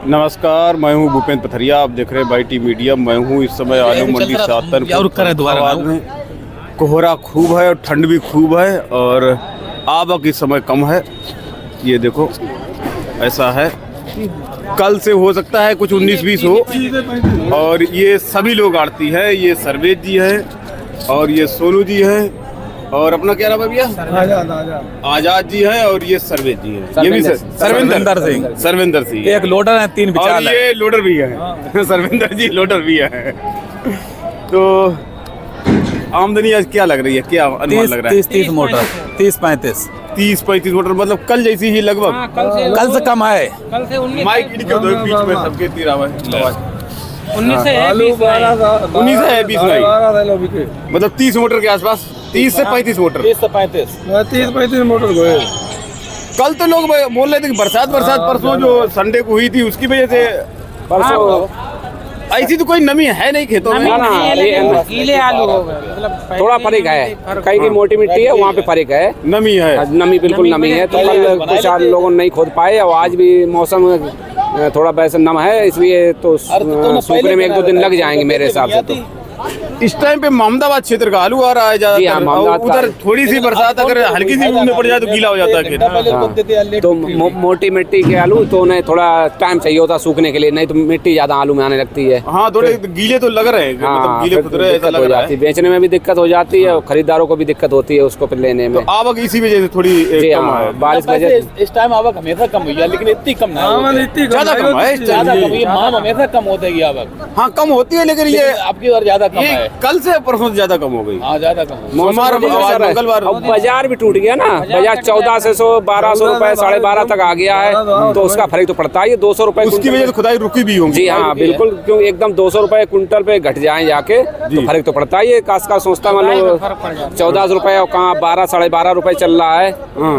नमस्कार, मैं हूं भूपेंद्र पथरिया। आप देख रहे हैं बाईटी मीडिया। मैं हूं इस समय आलू मंडी सातन में। कोहरा खूब है और ठंड भी खूब है और आवक इस समय कम है। ये देखो ऐसा है, कल से हो सकता है कुछ 19-20 हो। और ये सभी लोग आड़ती है। ये सर्वेश जी है और ये सोनू जी है और अपना क्या नाम है भैया? आजाद जी है और ये सर्वेश जी है। ये भी सर्वेंद्र सिंह। एक लोडर है, 3 विचार ये लोडर भी है। सर्वेंद्र जी लोडर भी है। तो आमदनी आज क्या लग रही है, क्या अनुमान लग रहा है? 30 मोटर, 30-35 मोटर, मतलब कल जैसी ही लगभग। कल से कम है। कल से 19 माइक इनके दो बीच में सबके तीर आवाज 19 से है 20 में, मतलब 30 मोटर के आसपास। 30 से 35 मोटर। 30 से 35 मोटर को है। कल तो लोग बोल रहे थे कि बरसात परसों जो संडे को हुई थी उसकी वजह से। परसों ऐसी तो कोई नमी है नहीं खेतों में। गीले आलू हो गए, मतलब थोड़ा फर्क है। कहीं की मोटी मिट्टी है, वहाँ पे फर्क है। नमी है, नमी बिल्कुल नमी है। तो कल कुछ लोगों ने नहीं खोद पाए और आज भी मौसम थोड़ा वैसे नम है, इसलिए तो सूखने में 1-2 दिन लग जाएंगे मेरे हिसाब से। तो इस टाइम पे मोहम्मदाबाद क्षेत्र का आलू आ रहा है ज्यादा। उधर थोड़ी सी बरसात अगर हल्की सी में पड़ जाए तो गीला हो जाता है फिर। तो मोटी मिट्टी के आलू तो उन्हें थोड़ा टाइम चाहिए होता सूखने के लिए, नहीं तो मिट्टी ज्यादा आलू में आने लगती है। हाँ, थोड़े गीले तो लग रहे हैं, मतलब गीले खुदरे ऐसा लग रहा है। बेचने में भी दिक्कत हो जाती है और खरीदारों को भी दिक्कत होती है उसको फिर लेने में। आवक इसी वजह से थोड़ी कम है। बारिश वजह इस टाइम आवक हमेशा कम हुई है, लेकिन इतनी कम नहीं, ज्यादा कम है। हमेशा कम होती है आवक। हाँ, कम होती है, लेकिन ये आपकी बार ज्यादा कम है। कल से परसों ज्यादा कम हो गई। हाँ, ज्यादा कम। मंगलवार बाजार भी टूट गया ना। बाजार 1400-1200 रुपए 12.5 तक आ गया है, तो उसका फर्क तो पड़ता है। ये 200 रुपए उसकी वजह से खुदाई रुकी भी होंगी। जी हाँ, बिल्कुल। क्यों एकदम 200 रुपए कुंटल पे घट जाए जाके तो फर्क तो पड़ता है। ये कास सोचता मान लो 14 रुपए और कहाँ 12-12.5 रुपए चल रहा है,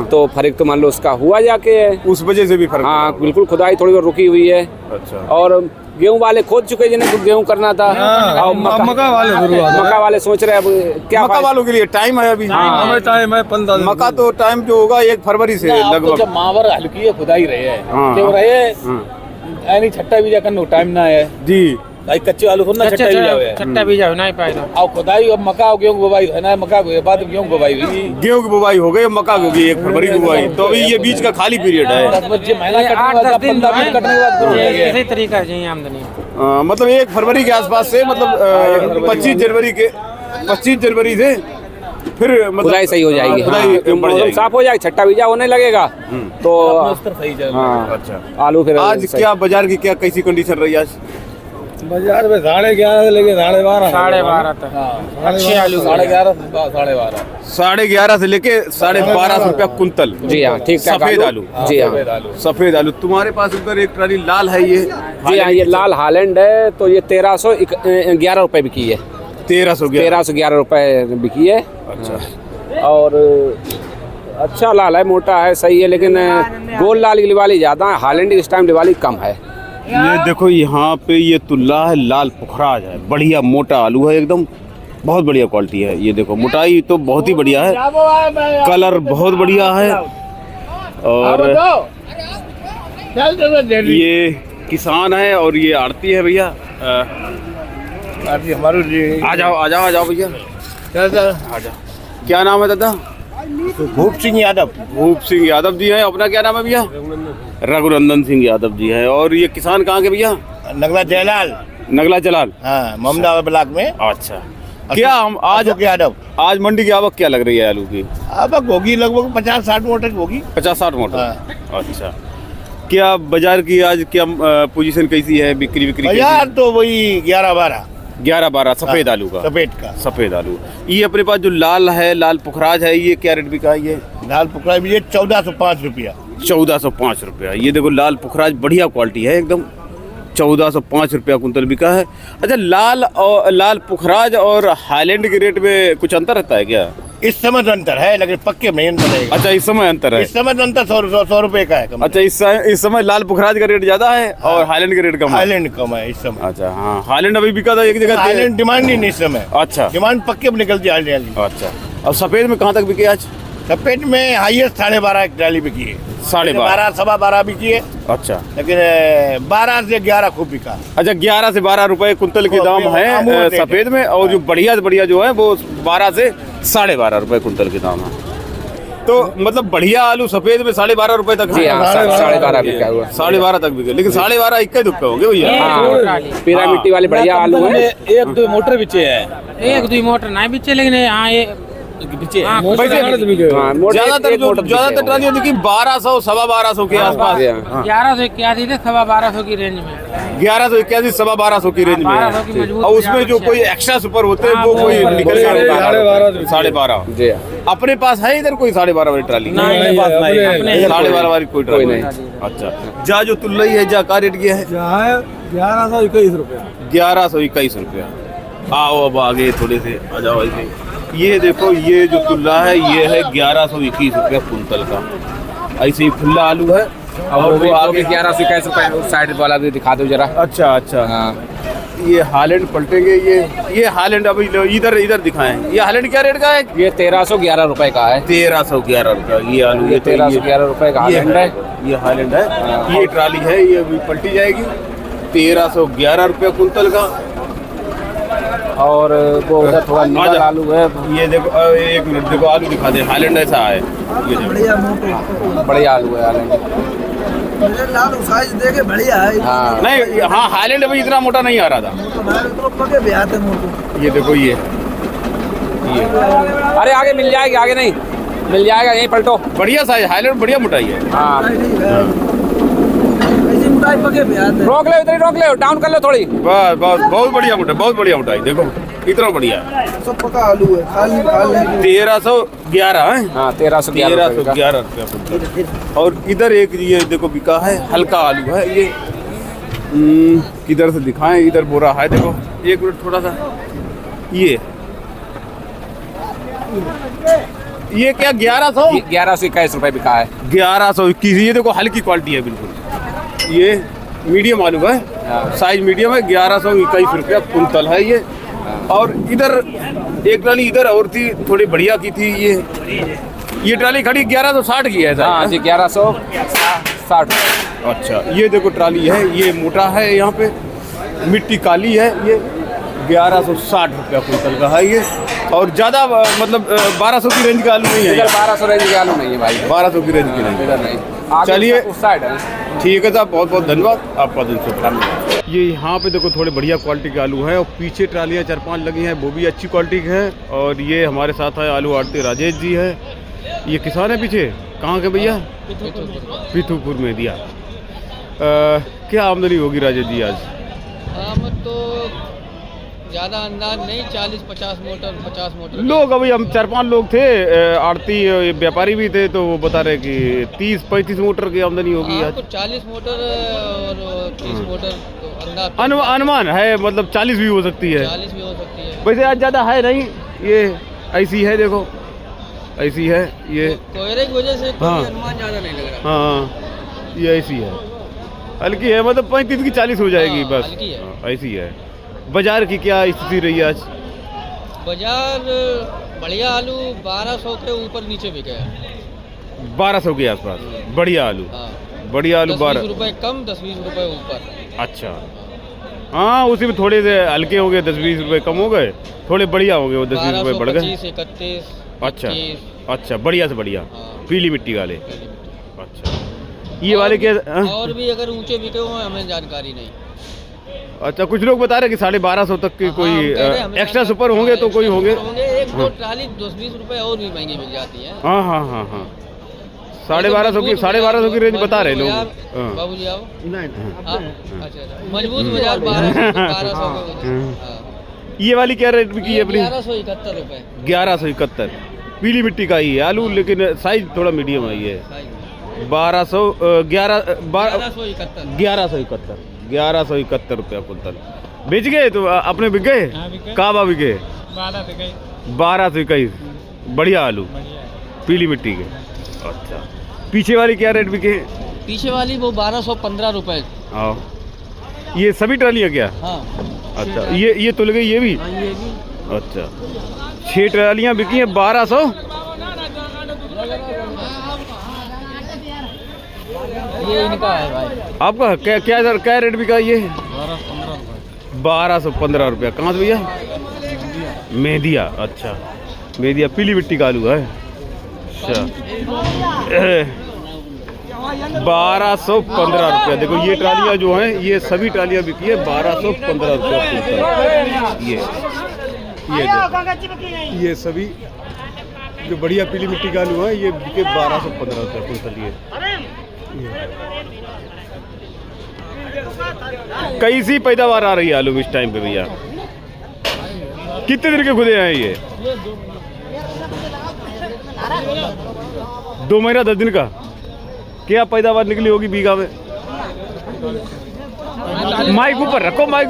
तो फर्क तो मान लो उसका हुआ जाके है। उस वजह से भी फर्क। हाँ बिल्कुल, खुदाई थोड़ी रुकी हुई है। अच्छा। और गेहूं वाले खोद चुके जिन्हें गेहूं करना था। और मक्का वाले सोच रहे अब क्या। मक्का वालों के लिए टाइम है अभी। टाइम है 15 दिन। मक्का तो टाइम जो होगा 1 फरवरी से लगभग। जब मावर हल्की है खुदाई रहे है क्यों रहे यानी छट्टा बीजा करने को टाइम ना है जी। भाई कच्चे आलू ना छट्टा बीजा नहीं पाएगा। और खुदाई और मक्का और गेहूं बुवाई है ना। मक्का के बाद गेहूं बुवाई हुई। गेहूं की बुवाई हो गई, मक्का होगी 1 फरवरी की बुवाई। तो अभी ये बीच का खाली पीरियड है। 8-10 दिन कटने के बाद इसी तरीका से आमदनी। मतलब 1 फरवरी के आसपास से, मतलब 25 जनवरी से फिर मतलब खुदाई सही हो जाएगी। खुदाई साफ हो जाएगी, छट्टा बीजा होने लगेगा तो सही अच्छा। आलू फिर आज क्या बाजार की क्या कैसी कंडीशन रही आज? बाजार में 11:30 से लेके 12:30 तक अच्छे आलू 11:30 से लेके 12.5 रुपया कुंतल। जी हाँ, ठीक ठाक सफेद आलू। जी हाँ, सफेद आलू। तुम्हारे पास उधर एक ट्राली लाल है ये? जी हाँ, ये लाल हालैंड है। तो ये 1311 रुपए बिकी है। 1311 रुपए बिकी है। अच्छा। और अच्छा लाल है, मोटा है, सही है। लेकिन गोल लाल की दिवाली ज्यादा है, हालैंड इस टाइम दिवाली कम है। ये देखो यहाँ पे ये तुल्ला है, लाल पुखराज है, बढ़िया मोटा आलू है, एकदम बहुत बढ़िया क्वालिटी है। ये देखो मोटाई तो बहुत ही बढ़िया है, कलर बहुत बढ़िया है। और ये किसान है और ये आड़ती है भैया। आ जाओ भैया, आ जाओ। क्या नाम है दादा? भूप सिंह यादव जी हैं। अपना क्या नाम है भैया? रघुनंदन सिंह यादव जी हैं। और ये किसान कहाँ के भैया? नगला जलाल। हाँ, मोहम्मदाबाद ब्लॉक में। अच्छा। क्या हम आज मंडी की आवक क्या लग रही है आलू की? आवक होगी लगभग 50-60 मोटर होगी। 50-60 मोटर। अच्छा। क्या बाजार की आज क्या पोजीशन कैसी है? बिक्री बाजार तो वही 11-12 सफेद आलू का। सफेद आलू। ये अपने पास जो लाल है, लाल पुखराज है, ये क्या रेट बिका है? ये लाल पुखराज भी 1405 रुपया। 1405 रुपया। ये देखो लाल पुखराज बढ़िया क्वालिटी है एकदम। 1405 रुपया कुंतल बिका है। अच्छा, लाल पुखराज और हाईलैंड के रेट में कुछ अंतर रहता है क्या? इस समय तो अंतर है, लेकिन पक्के में अंतर है। अच्छा, इस समय अंतर है। इस समय तो अंतर 100 रुपए का है। अच्छा, इस समय लाल पुखराज का रेट ज्यादा है और हाईलैंड का रेट कम है। हाईलैंड कम है इस समय। अच्छा। हाँ, हाईलैंड अभी बिका था एक जगह। हाईलैंड डिमांड नहीं इस समय। अच्छा। डिमांड पक्के में निकलती है। अच्छा। और सफेद में कहाँ तक बिके आज? सफेद में हाईएस्ट 12.5 एक ट्राली बिकी है, 12.5 12 12.25 बिकी है, अच्छा लेकिन 12 से 11 खूब बिका। अच्छा 11 से 12 रुपए कुंतल के दाम है सफेद में, और जो बढ़िया से बढ़िया जो है वो 12 से 12.5 रुपए कुंतल के दाम है। तो मतलब बढ़िया आलू सफेद में 12.5 रुपए तक जी हाँ, 12.5 बिका हुआ, 12.5 तक बिके, लेकिन 12.5 इक्का दुक्का होंगे भैया। हाँ, पीला मिट्टी वाले बढ़िया आलू है। एक दो मोटर बिचे है, एक दो मोटर नहीं बिचे, लेकिन हाँ ये बिचे हाँ, मोटर ज्यादातर ट्रालियां देखी 1200 12.25 के आसपास, 1100 81 से 1250 की रेंज में, 1181 12.25 की रेंज में 1200 की है। मजबूत और उसमें जो कोई एक्स्ट्रा सुपर होते हैं वो कोई निकल 12.5 जी अपने पास है इधर कोई 12.5 वाली ट्राली? नहीं, अपने पास नहीं है। अपने 12.5 वाली कोई ट्राली नहीं। अच्छा, जा जो तुल्लई है जा का रेट ये है 1121 रुपया। 1121 रुपया। आओ अब आगे थोड़े से आ जाओ ऐसे। ये देखो ये जो तुल्ला है ये है 1121 रुपया कुंतल का। ऐसे ही खुला आलू है और वो आगे 1121 रुपए उस साइड वाला भी दिखा दो जरा। अच्छा अच्छा हाँ, ये हालैंड पलटेंगे। ये हालैंड अभी इधर दिखाएं। ये हालैंड क्या रेट का है? ये 1311 रुपए का है। 1311 रुपया ये आलू। ये 1311 रुपए का ये हालैंड है। ये हालैंड है। ये ट्राली है, ये अभी पलटी जाएगी। 1311 रुपया कुंतल का। और वो उधर थोड़ा नीला आलू है। ये देखो एक मिनट देखो आलू दिखा दे। हालैंड ऐसा है, ये देखो बढ़िया आलू है हालैंड। लाल साइज देखे बढ़िया है। हाँ, नहीं, हाँ हालैंड अभी इतना मोटा नहीं आ रहा था। तो पके भी आते मोटो। ये देखो ये अरे आगे मिल जाएगी, आगे नहीं मिल जाएगा, यहीं पलटो। बढ़िया साइज हालैंड, बढ़िया मोटाई है। हाँ, ऐसी मोटाई पके भी आते। रोक ले, इधर ही रोक ले, डाउन कर लो थोड़ी। बस बस बहुत बढ़िया मोटा, बहुत बढ़िया मोटाई। देखो इतना बढ़िया है। सब पका आलू है, खाली खाली 1311 है। हाँ, 1311 रुपए का। 1311 रुपया कुंतल। और इधर एक ये देखो बिका है, हल्का आलू है ये। किधर से दिखाएं? इधर बोरा है देखो, एक मिनट थोड़ा सा। ये क्या 1100? 1121 रुपए बिका है। 1121। ये देखो हल्की क्वालिटी है बिल्कुल। ये मीडियम आलू है, साइज मीडियम है। 1121 रुपया कुंतल है ये। और इधर एक ट्राली इधर और थी, थोड़ी बढ़िया की थी। ये ट्राली खड़ी 1160 की है। हाँ जी, 1160। अच्छा, ये देखो ट्राली है, ये मोटा है, यहाँ पे मिट्टी काली है। ये 1160 रुपया कुंतल का है ये। और ज़्यादा मतलब 1200 की रेंज का आलू नहीं है। इधर 1200 रेंज का आलू नहीं है भाई, 1200 की रेंज की नहीं। इधर नहीं। आगे चलिए। उस साइड है। ठीक है साहब, बहुत बहुत धन्यवाद आपका। दिन शुभ। ये यहाँ पे देखो थोड़े बढ़िया क्वालिटी के आलू हैं। और पीछे ट्रालियाँ 4-5 लगी हैं, वो भी अच्छी क्वालिटी के हैं। और ये हमारे साथ है आलू आड़ती राजेश जी है। ये किसान है पीछे, कहाँ के भैया? पीथूपुर में दिया। क्या आमदनी होगी राजेश जी आज? आमद तो ज़्यादा अंदाज नहीं, 40-50 मोटर 50 मोटर लोग अभी हम 4-5 लोग थे, आड़ती व्यापारी भी थे, तो वो बता रहे कि 30-35 मोटर की आमदनी होगी आज। तो 40 मोटर और 30 मोटर तो अंदाज अनुमान है, मतलब 40 भी हो सकती है। 40 भी हो सकती है। वैसे आज ज़्यादा है नहीं, ये ऐसी है देखो, ऐसी है ये। कोयरे की वजह से कोई हाँ। अनुमान ज़्यादा नहीं लग रहा। हाँ, ये ऐसी है, हल्की है, मतलब 35 की 40 हो जाएगी हाँ, बस। हल्की है। हाँ, ऐसी है। बाजार की क्या स्थिति रही आज? बाजार बढ़िया आलू 1200 के ऊपर नीचे बिके है। 1200 के आसपास बढ़िया आलू। हाँ, बढ़िया आलू 10-20 12। रुपए कम, 10-20 रुपए ऊपर। अच्छा, हाँ उसी में थोड़े से हल्के हो गए, 10-20 रुपए कम हो गए, थोड़े बढ़िया हो गए, वो 10-20 रुपए बढ़ गए। 1225, 31। अच्छा 25। अच्छा, बढ़िया से बढ़िया। हाँ। पीली मिट्टी वाले। अच्छा, ये वाले क्या? हाँ? और भी अगर ऊंचे बिके हुए हमें जानकारी नहीं। अच्छा, कुछ लोग बता रहे कि 1250 तक की कोई एक्स्ट्रा सुपर होंगे तो कोई होंगे। एक दो ट्राली 10-20 रुपए और भी महंगी मिल जाती है। हाँ हाँ हाँ हाँ, 1250 की रेंज बता रहे लोग। हाँ। बाबूजी आओ। नहीं। हाँ, अच्छा मजबूत बाजार 1200 के। ये वाली क्या रेट में की है अपनी? 1171 रुपए। 1171। पीली मिट्टी का ही है आलू, लेकिन साइज थोड़ा मीडियम है ये। 1171 रुपया कुंतल। बेच गए तो अपने बिक गए? काबा बिके 1221। बढ़िया आलू पीली मिट्टी के। अच्छा, पीछे वाली क्या रेट बिके? पीछे वाली वो 1215 रुपए। हाँ, ये सभी ट्रालियाँ क्या? हाँ। अच्छा, ये तुल गई ये भी? हाँ, ये भी। अच्छा, 6 ट्रालियाँ बिकी हैं 1200। ये इनका है भाई। आपका क्या क्या क्या रेट बिका ये? 1215 रुपया। कहाँ से भैया? मेहदिया। अच्छा, मेहदिया पीली मिट्टी का आलू है। अच्छा, 1215 रुपया। देखो ये ट्रालियाँ जो हैं, ये सभी ट्रालियाँ बिकी है 1215 रुपया कुंटल। ये सभी जो बढ़िया पीली मिट्टी का आलू है ये बिके 1215 रुपया कुंटल। ये कैसी पैदावार आ रही है आलू में इस टाइम पे भैया? कितने दिन के खुदे हैं ये? 2 महीना 10 दिन का। क्या पैदावार निकली होगी बीघा में? माइक ऊपर रखो, माइक।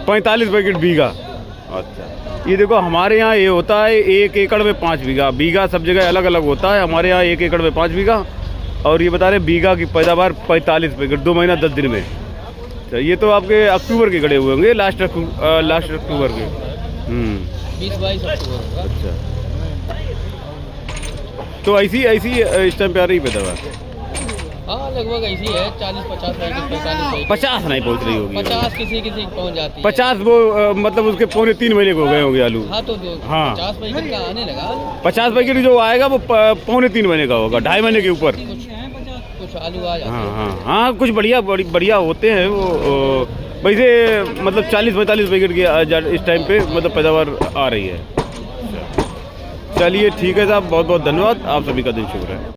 45 पैकेट बीघा। अच्छा, ये देखो हमारे यहाँ ये होता है 1 एकड़ में 5 बीघा। बीघा सब जगह अलग अलग होता है, हमारे यहाँ 1 एकड़ में 5 बीघा। और ये बता रहे बीघा की पैदावार 45 पैकेट 2 महीना 10 दिन में। अच्छा, ये तो आपके अक्टूबर के गड़े हुए होंगे, लास्ट अक्टूबर के। 20-22 अक्टूबर। अच्छा, तो ऐसी इस टाइम पे आ रही पैदावार? हाँ लगभग ऐसी है, 40-50 पैकेट, 45 पैकेट। 50 नहीं पहुँच रही होगी। 50 किसी की पहुँच जाती है। 50 वो मतलब उसके 2.5 महीने को हो गए होंगे आलू। हाँ तो हाँ। 50 पैकेट का आने लगा। 50 पैकेट जो आएगा वो 2.5 महीने का होगा, 2.5 महीने के ऊपर। कुछ आलू आ जाते हैं। हाँ, कुछ बढ़िया होते हैं वो। वैसे मतलब 40-45 पैकेट की इस टाइम पे मतलब पैदावार आ रही है। चलिए ठीक है साहब, बहुत बहुत धन्यवाद। आप सभी का दिन शुभ रहे।